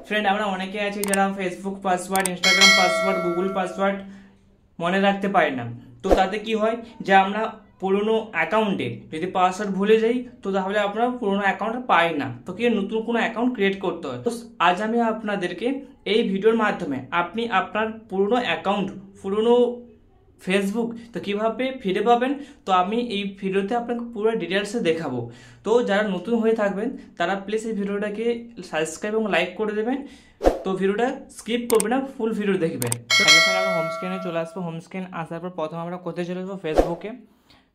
Friend, আমরা অনেকে আছি যারা Facebook password, Instagram password, Google password মনে রাখতে পারি না। তো তাতে কি হয় যে আমরা পুরনো অ্যাকাউন্টে যদি পাসওয়ার্ড ভুলে যাই, তো তাহলে আমরা পুরনো অ্যাকাউন্ট পাই না, তো কি নতুন কোনো অ্যাকাউন্ট ক্রিয়েট করতে হয়। তো আজ আমি আপনাদেরকে এই ভিডিওর মাধ্যমে আপনি আপনার পুরনো অ্যাকাউন্ট, পুরনো ফেসবুক তো কিভাবে ফিরে পাবেন, তো আমি এই ভিডিওতে আপনাকে পুরো ডিটেলসে দেখাবো। তো যারা নতুন হয়ে থাকবেন তারা প্লিজ এই ভিডিওটাকে সাবস্ক্রাইব এবং লাইক করে দেবেন। তো ভিডিওটা স্কিপ করবে না, ফুল ভিডিও দেখবেন। তো আমরা হোম স্ক্রিনে চলে আসবো। হোম স্ক্রিন আসার পর প্রথমে আমরা কোথায় চলে আসবো, ফেসবুকে।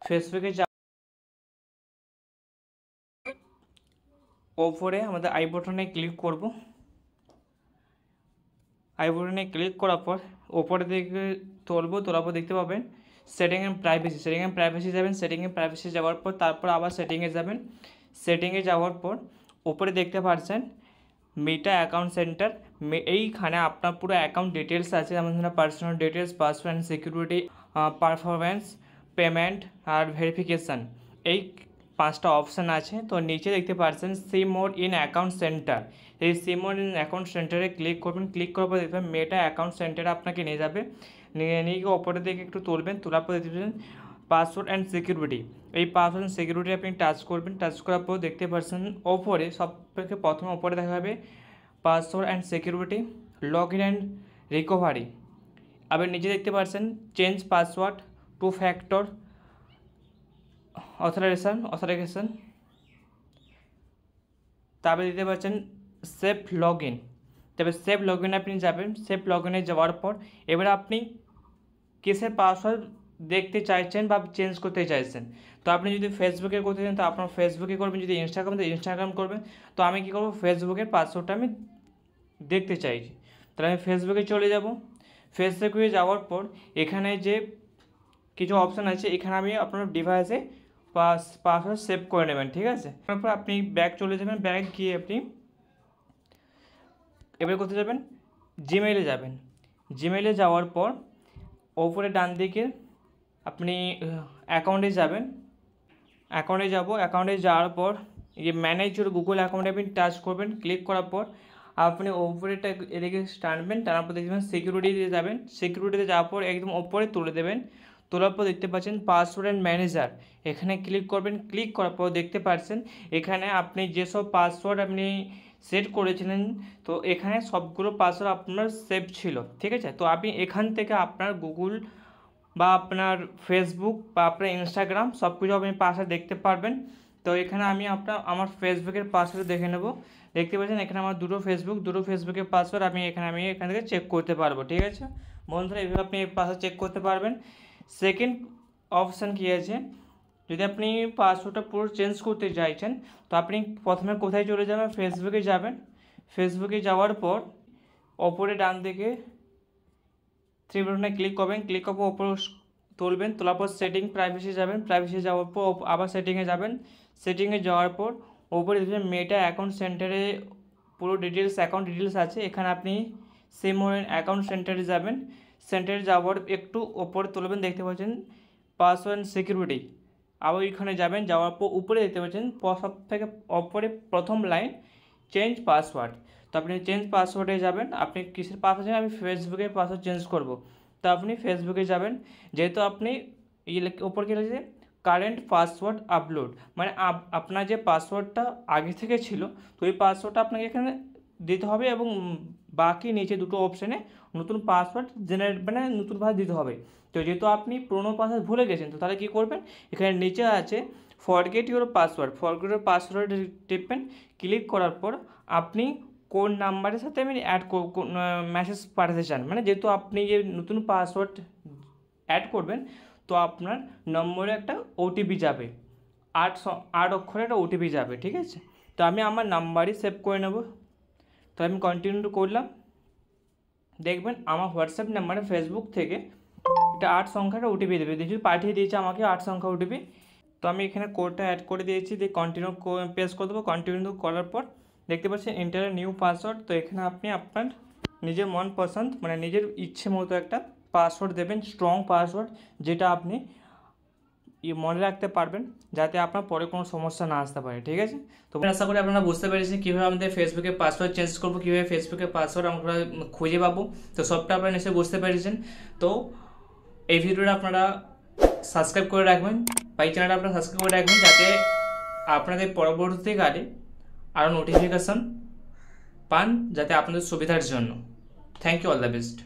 ফেসবুকে ওপরে আমাদের আই বটনে ক্লিক করব। আই বটনে ক্লিক করার পর ওপরে দিকে তোলার পর দেখতে পাবেন setting and privacy. Setting and privacy যাবেন। সেটিং অ্যান্ড প্রাইভেসি যাওয়ার পর তারপর আবার সেটিংয়ে যাবেন। সেটিংয়ে যাওয়ার পর ওপরে দেখতে পাচ্ছেন মেটা অ্যাকাউন্ট সেন্টার। এইখানে আপনার পুরো অ্যাকাউন্ট ডিটেলস আছে, যেমন ধরুন personal details, password and security, performance, payment আর ভেরিফিকেশান। এই 5টা অপশান আছে। তো নিচে দেখতে পাচ্ছেন see more in account center. এই সি মোর ইন অ্যাকাউন্ট সেন্টারে ক্লিক করবেন। ক্লিক করার পর দেখবেন মেটা অ্যাকাউন্ট সেন্টারে আপনাকে নিয়ে যাবে। নিয়ে গিয়ে ওপরের দিকে একটু তুলবেন। তোলার পর দেখবেন পাসওয়ার্ড অ্যান্ড সিকিউরিটি। এই পাসওয়ার্ড অ্যান্ড সিকিউরিটি আপনি টাচ করবেন। টাচ করার পর দেখতে পাচ্ছেন ওপরে সব থেকে প্রথমে ওপরে দেখা যাবে password and security, log in and recovery. আবার নিচে দেখতে পাচ্ছেন change password, two factor authentication. তারপরে দিতে পারছেন সেফ লগ ইন। তবে সেফ লগ ইনে আপনি যাবেন। সেফ লগ ইনে যাওয়ার পর এবার আপনি কিসের পাসওয়ার্ড দেখতে চাইছেন বা চেঞ্জ করতে চাইছেন। তো আপনি যদি ফেসবুকে করতে চান তো আপনার ফেসবুকে করবেন, যদি ইনস্টাগ্রাম তো ইনস্টাগ্রাম করবেন। তো আমি কী করবো, ফেসবুকের পাসওয়ার্ডটা আমি দেখতে চাইছি, তাহলে আমি ফেসবুকে চলে যাব। ফেসবুকে যাওয়ার পর এখানে যে কিছু অপশান আছে, এখানে আমি আপনার ডিভাইসে পাসওয়ার্ড সেভ করে নেবেন, ঠিক আছে। তারপর আপনি ব্যাক চলে যাবেন। ব্যাক গিয়ে আপনি এবার কোথায় যাবেন, জিমেইলে যাবেন। জিমেইলে যাওয়ার পর ওপরে ডান দিকে আপনি অ্যাকাউন্টে যাবেন। অ্যাকাউন্টে যাওয়ার পর ম্যানেজ ইউর গুগল অ্যাকাউন্টে আপনি টাচ করবেন। ক্লিক করার পর আপনি ওপরেটা এদিকে টানবেন। টানার পর দেখবেন সিকিউরিটিতে যাবেন। সিকিউরিটিতে যাওয়ার পর একদম ওপরে তুলে দেবেন। তোলার পর দেখতে পাচ্ছেন পাসওয়ার্ড অ্যান্ড ম্যানেজার, এখানে ক্লিক করবেন। ক্লিক করার পর দেখতে পাচ্ছেন এখানে আপনি যেসব পাসওয়ার্ড আপনি সেট করেছিলেন, তো এখানে সবগুলো পাসওয়ার্ড আপনার সেভ ছিল, ঠিক আছে। তো আপনি এখান থেকে আপনার গুগল বা আপনার ফেসবুক বা আপনার ইনস্টাগ্রাম সব কিছু আপনি পাসওয়ার্ড দেখতে পারবেন। তো এখানে আমি আমার ফেসবুকের পাসওয়ার্ড দেখে নেব। দেখতে পাচ্ছেন এখানে আমার দুটো ফেসবুকের পাসওয়ার্ড আমি এখান থেকে চেক করতে পারবো, ঠিক আছে বন্ধুরা। এইভাবে আপনি পাসওয়ার্ড চেক করতে পারবেন। সেকেন্ড অপশান কী আছে, যদি আপনি পাসওয়ার্ডটা পুরো চেঞ্জ করতে চাইছেন তো আপনি প্রথমে কোথায় চলে যাবেন, ফেসবুকে যাবেন। ফেসবুকে যাওয়ার পর ওপরে ডান দিকে থ্রি বাটনে ক্লিক করবেন। ক্লিক করার পর ওপরে তুলবেন। তোলার পর সেটিং প্রাইভেসি যাবেন। প্রাইভেসি যাওয়ার পর আবার সেটিংয়ে যাবেন। সেটিংয়ে যাওয়ার পর ওপরে দেখবেন মেটা অ্যাকাউন্ট সেন্টারে পুরো ডিটেলস, অ্যাকাউন্ট ডিটেলস আছে। এখানে আপনি সেম অ্যাকাউন্ট সেন্টারে যাবেন। সেন্টারে যাওয়ার একটু ওপরে তুলবেন, দেখতে পাচ্ছেন পাসওয়ার্ড সিকিউরিটি। আবার ওইখানে যাবেন। যাওয়ার পর উপরে দেখতে পাচ্ছেন সব থেকে ওপরে প্রথম লাইন চেঞ্জ পাসওয়ার্ড। তো আপনি চেঞ্জ পাসওয়ার্ডে যাবেন। আপনি কিসের পাসওয়ার্ড চান, আমি ফেসবুকের পাসওয়ার্ড চেঞ্জ করব। তো আপনি ফেসবুকে যাবেন। যেহেতু আপনি ওপর কি লিখেছে কারেন্ট পাসওয়ার্ড আপলোড, মানে আপনার যে পাসওয়ার্ডটা আগে থেকে ছিল তো ওই পাসওয়ার্ডটা আপনাকে এখানে দিতে হবে, এবং বাকি নিচে দুটো অপশানে নতুন পাসওয়ার্ড জেনারেট মানে নতুনভাবে দিতে হবে। তো যেহেতু আপনি পুরোনো পাসওয়ার্ড ভুলে গেছেন, তো তাহলে কী করবেন, এখানে নিচে আছে ফরগেট ইউর পাসওয়ার্ড টিপবেন। ক্লিক করার পর আপনি কোন নাম্বারের সাথে আমি মেসেজ পাঠাতে চান, মানে যেহেতু আপনি যে নতুন পাসওয়ার্ড অ্যাড করবেন তো আপনার নম্বরে একটা ওটিপি যাবে, 8 অক্ষরের একটা ওটিপি যাবে, ঠিক আছে। তো আমি আমার নাম্বারই সেভ করে নেব। তো আমি কন্টিনিউ করলাম। দেখবেন আমার হোয়াটসঅ্যাপ নাম্বারে ফেসবুক থেকে এটা 8 সংখ্যাটা ওটিপি দেবে, দেখি পাঠিয়ে দিয়েছে আমাকে 8 সংখ্যা ওটিপি। তো আমি এখানে কোডটা অ্যাড করে দিয়েছি, দিয়ে কন্টিনিউ পেস্ট করে দেবো। কন্টিনিউ করার পর দেখতে পাচ্ছেন এন্টার নিউ পাসওয়ার্ড। তো এখানে আপনি আপনার নিজের মন পছন্দ মানে নিজের ইচ্ছে মতো একটা পাসওয়ার্ড দেবেন, স্ট্রং পাসওয়ার্ড, যেটা আপনি মনে রাখতে পারবেন, যাতে আপনার পরে কোনো সমস্যা না আসতে পারে। ঠিক আছে, তো আশা করি আপনারা বুঝতে পেরেছেন কীভাবে আমাদের ফেসবুকে পাসওয়ার্ড চেঞ্জ করবো, কীভাবে ফেসবুকে পাসওয়ার্ড আমরা খুঁজে পাবো। তো সবটা আপনারা নিশ্চয়ই বুঝতে পেরেছেন। তো এই ভিডিওটা আপনারা সাবস্ক্রাইব করে রাখবেন, বা এই চ্যানেলটা আপনারা সাবস্ক্রাইব করে রাখবেন, যাতে আপনাদের পরবর্তীকালে আরও নোটিফিকেশান পান, যাতে আপনাদের সুবিধার জন্য। Thank you, all the best.